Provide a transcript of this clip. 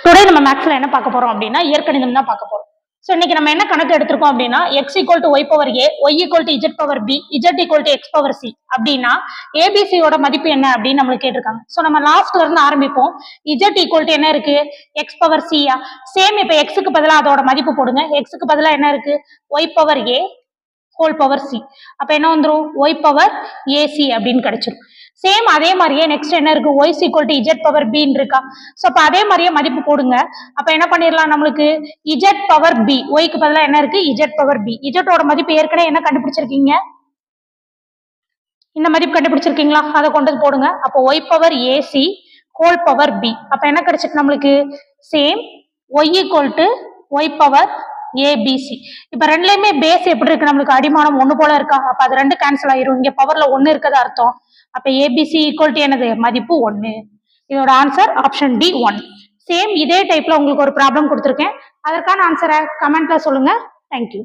Today நம்ம மேக்ஸ்ல என்ன பார்க்க போறோம் அப்படின்னா இயற்கணிதம் தான் பார்க்க போறோம். ஸோ இன்னைக்கு நம்ம என்ன கணக்கு எடுத்திருக்கோம் அப்படின்னா x equal to y power a, y equal to z power b, z equal to x power c அப்படின்னா ஏபிசியோட மதிப்பு என்ன அப்படின்னு நம்மளுக்கு கேட்டிருக்காங்க. ஸோ நம்ம லாஸ்ட்ல இருந்து ஆரம்பிப்போம். இஜெட் ஈக்குவல் டு என்ன இருக்கு, எக்ஸ் பவர் சியா. சேம் இப்போ எக்ஸுக்கு பதிலாக அதோட மதிப்பு போடுங்க. எக்ஸுக்கு பதிலாக என்ன இருக்கு, ஒய் பவர் ஏ ஹோல் பவர் சி. அப்ப என்ன வந்துடும், ஒய் பவர் ஏசி அப்படின்னு கிடைச்சிடும். சேம் அதே மாதிரியே நெக்ஸ்ட் என்ன இருக்கு, y equal to z power பின்னு இருக்கா. ஸோ அப்போ அதே மாதிரியே மதிப்பு போடுங்க. அப்ப என்ன பண்ணிடலாம், நம்மளுக்கு இஜெட் பவர் பி, ஒய்க்கு பதிலாக என்ன இருக்கு, இஜெட் பவர் பி. இஜெட்டோட மதிப்பு ஏற்கனவே என்ன கண்டுபிடிச்சிருக்கீங்க, இந்த மதிப்பு கண்டுபிடிச்சிருக்கீங்களா, அதை கொண்டு போடுங்க. அப்போ y power a c whole power b. அப்ப என்ன கிடைச்சிட்டு நம்மளுக்கு, same y equal to y power a b c. இப்ப ரெண்டுலயுமே பேஸ் எப்படி இருக்கு, நம்மளுக்கு அடிமானம் ஒண்ணு போல இருக்கா. அப்ப அது ரெண்டு கேன்சல் ஆயிரும். இங்க பவர்ல ஒண்ணு இருக்கிறது அர்த்தம். அப்ப ஏபிசி ஈக்குவல் டு என்னது, மதிப்பு 1. இதோட ஆன்சர் ஆப்ஷன் டி 1. சேம் இதே டைப்ல உங்களுக்கு ஒரு ப்ராப்ளம் கொடுத்துருக்கேன். அதற்கான ஆன்சரை கமெண்ட்ல சொல்லுங்க. தேங்க்யூ.